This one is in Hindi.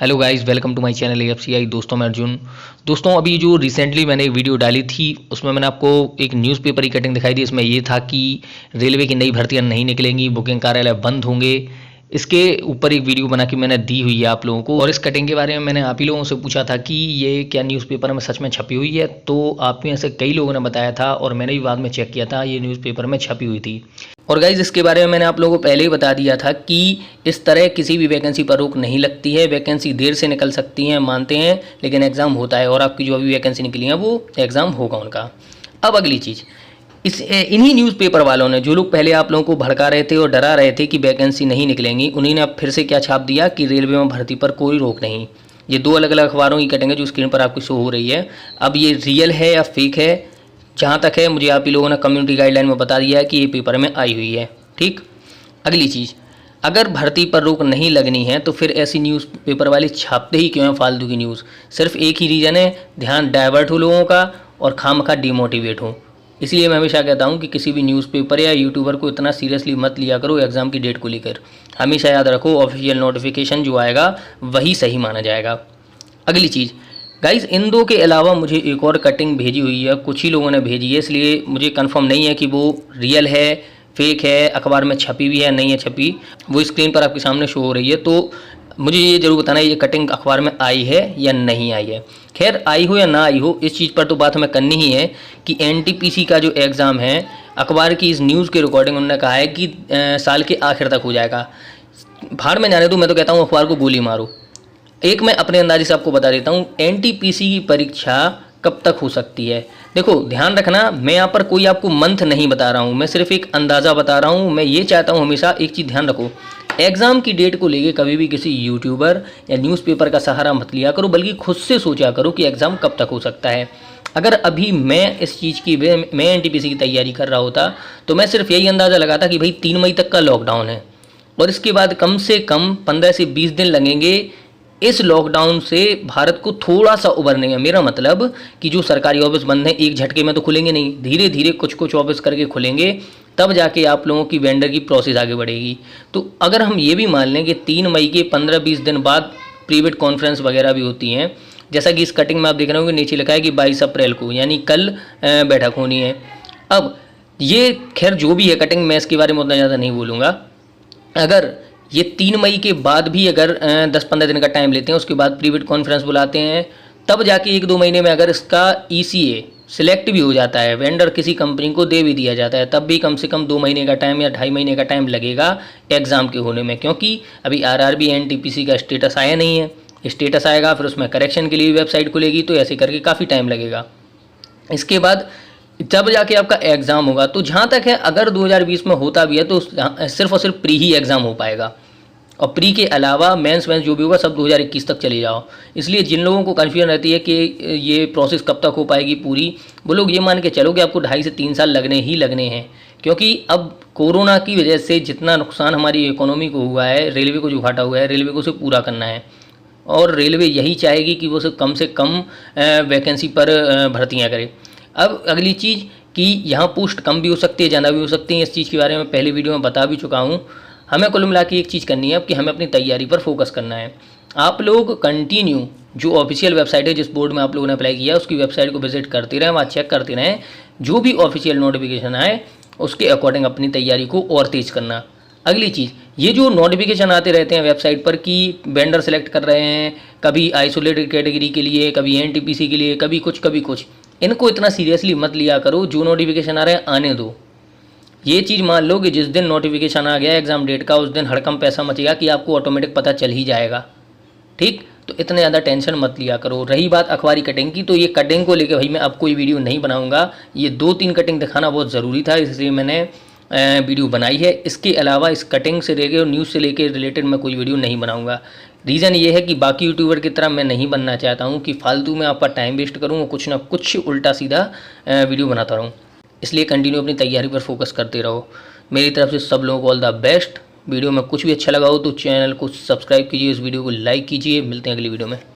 Hello guys, welcome to my channel AFCI. दोस्तों मैं अर्जुन। दोस्तों अभी जो रिसेंटली मैंने एक वीडियो डाली थी उसमें मैंने आपको एक न्यूज़पेपर की कटिंग दिखाई थी। इसमें ये था कि रेलवे की नई भर्तियां नहीं निकलेंगी, बुकिंग कार्यालय बंद होंगे। इसके ऊपर एक वीडियो बना के मैंने दी हुई है आप लोगों को, और इस कटिंग के बारे में मैंने आप ही लोगों से पूछा था कि ये क्या न्यूज़पेपर में सच में छपी हुई है। तो आप में से कई लोगों ने बताया था और मैंने भी बाद में चेक किया था, ये न्यूज़पेपर में छपी हुई थी। और गाइज इसके बारे में मैंने आप लोगों को पहले ही बता दिया था कि इस तरह किसी भी वैकेंसी पर रोक नहीं लगती है। वैकेंसी देर से निकल सकती हैं, मानते हैं, लेकिन एग्ज़ाम होता है और आपकी जो अभी वैकेंसी निकली है वो एग्ज़ाम होगा उनका। अब अगली चीज़, इन्हीं न्यूज़पेपर वालों ने, जो लोग पहले आप लोगों को भड़का रहे थे और डरा रहे थे कि वैकेंसी नहीं निकलेंगी, उन्हीं ने अब फिर से क्या छाप दिया कि रेलवे में भर्ती पर कोई रोक नहीं। ये दो अलग अलग अखबारों की कटिंग है जो स्क्रीन पर आपको शो हो रही है। अब ये रियल है या फेक है, जहाँ तक है मुझे आप ही लोगों ने कम्युनिटी गाइडलाइन में बता दिया है कि ये पेपर में आई हुई है। ठीक, अगली चीज़, अगर भर्ती पर रोक नहीं लगनी है तो फिर ऐसी न्यूज़ पेपर वाले छापते ही क्यों हैं फालतू की न्यूज़। सिर्फ एक ही रीज़न है, ध्यान डाइवर्ट हो लोगों का और खामखा डिमोटिवेट हो। इसलिए मैं हमेशा कहता हूँ कि किसी भी न्यूज़पेपर या यूट्यूबर को इतना सीरियसली मत लिया करो एग्ज़ाम की डेट को लेकर। हमेशा याद रखो, ऑफिशियल नोटिफिकेशन जो आएगा वही सही माना जाएगा। अगली चीज़ गाइज़, इन दो के अलावा मुझे एक और कटिंग भेजी हुई है, कुछ ही लोगों ने भेजी है, इसलिए मुझे कंफर्म नहीं है कि वो रियल है, फेक है, अखबार में छपी हुई है नहीं है छपी। वो स्क्रीन पर आपके सामने शो हो रही है, तो मुझे ये जरूर बताना है ये कटिंग अखबार में आई है या नहीं आई है। खैर, आई हो या ना आई हो, इस चीज़ पर तो बात हमें करनी ही है कि एनटीपीसी का जो एग्ज़ाम है, अखबार की इस न्यूज़ के रिकॉर्डिंग उन्होंने कहा है कि साल के आखिर तक हो जाएगा। भाड़ में जाने दो, मैं तो कहता हूँ अखबार को गोली मारो। एक मैं अपने अंदाजे से आपको बता देता हूँ, एनटीपीसी की परीक्षा कब तक हो सकती है। देखो ध्यान रखना, मैं यहाँ पर कोई आपको मंथ नहीं बता रहा हूँ, मैं सिर्फ एक अंदाज़ा बता रहा हूँ। मैं ये चाहता हूँ, हमेशा एक चीज़ ध्यान रखो, एग्ज़ाम की डेट को लेके कभी भी किसी यूट्यूबर या न्यूज़पेपर का सहारा मत लिया करो, बल्कि खुद से सोचा करो कि एग्ज़ाम कब तक हो सकता है। अगर अभी मैं इस चीज़ की मैं एनटीपीसी की तैयारी कर रहा होता तो मैं सिर्फ यही अंदाज़ा लगाता कि भाई 3 मई तक का लॉकडाउन है और इसके बाद कम से कम 15 से 20 दिन लगेंगे इस लॉकडाउन से भारत को थोड़ा सा उभरने में। मेरा मतलब कि जो सरकारी ऑफिस बंद हैं एक झटके में तो खुलेंगे नहीं, धीरे धीरे कुछ कुछ ऑफिस करके खुलेंगे, तब जाके आप लोगों की वेंडर की प्रोसेस आगे बढ़ेगी। तो अगर हम ये भी मान लें कि 3 मई के 15-20 दिन बाद प्राइवेट कॉन्फ्रेंस वगैरह भी होती हैं, जैसा कि इस कटिंग में आप देख रहे हो कि नीचे लिखा है कि 22 अप्रैल को, यानी कल बैठक होनी है। अब ये खैर जो भी है कटिंग, मैं इसके बारे में उतना ज़्यादा नहीं बोलूँगा। अगर ये 3 मई के बाद भी अगर 10-15 दिन का टाइम लेते हैं, उसके बाद प्राइवेट कॉन्फ्रेंस बुलाते हैं, तब जाके 1-2 महीने में अगर इसका ईसीए सिलेक्ट भी हो जाता है, वेंडर किसी कंपनी को दे भी दिया जाता है, तब भी कम से कम 2 महीने का टाइम या 2.5 महीने का टाइम लगेगा एग्ज़ाम के होने में, क्योंकि अभी आरआरबी एनटीपीसी का स्टेटस आया नहीं है। स्टेटस आएगा, फिर उसमें करेक्शन के लिए वेबसाइट खुलेगी, तो ऐसे करके काफ़ी टाइम लगेगा। इसके बाद जब जाके आपका एग्ज़ाम होगा, तो जहाँ तक है अगर 2020 में होता भी है तो सिर्फ और सिर्फ प्री ही एग्ज़ाम हो पाएगा, और प्री के अलावा मेंस जो भी होगा सब 2021 तक चले जाओ। इसलिए जिन लोगों को कन्फ्यूजन रहती है कि ये प्रोसेस कब तक हो पाएगी पूरी, वो लोग ये मान के चलो कि आपको 2.5 से 3 साल लगने ही लगने हैं, क्योंकि अब कोरोना की वजह से जितना नुकसान हमारी इकोनॉमी को हुआ है, रेलवे को जो घाटा हुआ है, रेलवे को उसे पूरा करना है, और रेलवे यही चाहेगी कि वो से कम वैकेंसी पर भर्तियाँ करे। अब अगली चीज़ कि यहाँ पोस्ट कम भी हो सकती है, ज़्यादा भी हो सकती है, इस चीज़ के बारे में पहले वीडियो में बता भी चुका हूँ। हमें कुल मिला के एक चीज़ करनी है अब कि हमें अपनी तैयारी पर फोकस करना है। आप लोग कंटिन्यू जो ऑफिशियल वेबसाइट है, जिस बोर्ड में आप लोगों ने अप्लाई किया, उसकी वेबसाइट को विजिट करते रहें, वहाँ चेक करते रहें, जो भी ऑफिशियल नोटिफिकेशन आए उसके अकॉर्डिंग अपनी तैयारी को और तेज़ करना। अगली चीज़, ये जो नोटिफिकेशन आते रहते हैं वेबसाइट पर कि वेंडर सेलेक्ट कर रहे हैं, कभी आइसोलेटेड कैटेगरी के लिए, कभी एनटीपीसी के लिए, कभी कुछ, इनको इतना सीरियसली मत लिया करो। जो नोटिफिकेशन आ रहे हैं आने दो। ये चीज़ मान लो कि जिस दिन नोटिफिकेशन आ गया एग्ज़ाम डेट का, उस दिन हड़कंप पैसा मचेगा कि आपको ऑटोमेटिक पता चल ही जाएगा। ठीक, तो इतने ज़्यादा टेंशन मत लिया करो। रही बात अखबारी कटिंग की, तो ये कटिंग को लेकर भाई मैं अब कोई वीडियो नहीं बनाऊंगा। ये 2-3 कटिंग दिखाना बहुत ज़रूरी था, इसलिए मैंने वीडियो बनाई है। इसके अलावा इस कटिंग से लेकर और न्यूज़ से लेकर रिलेटेड मैं कोई वीडियो नहीं बनाऊंगा। रीज़न ये है कि बाकी यूट्यूबर की तरह मैं नहीं बनना चाहता हूँ कि फालतू में आपका टाइम वेस्ट करूँ और कुछ ना कुछ उल्टा सीधा वीडियो बनाता रहूँ। इसलिए कंटिन्यू अपनी तैयारी पर फोकस करते रहो। मेरी तरफ से सब लोगों को ऑल द बेस्ट। वीडियो में कुछ भी अच्छा लगा हो तो चैनल को सब्सक्राइब कीजिए, इस वीडियो को लाइक कीजिए। मिलते हैं अगली वीडियो में।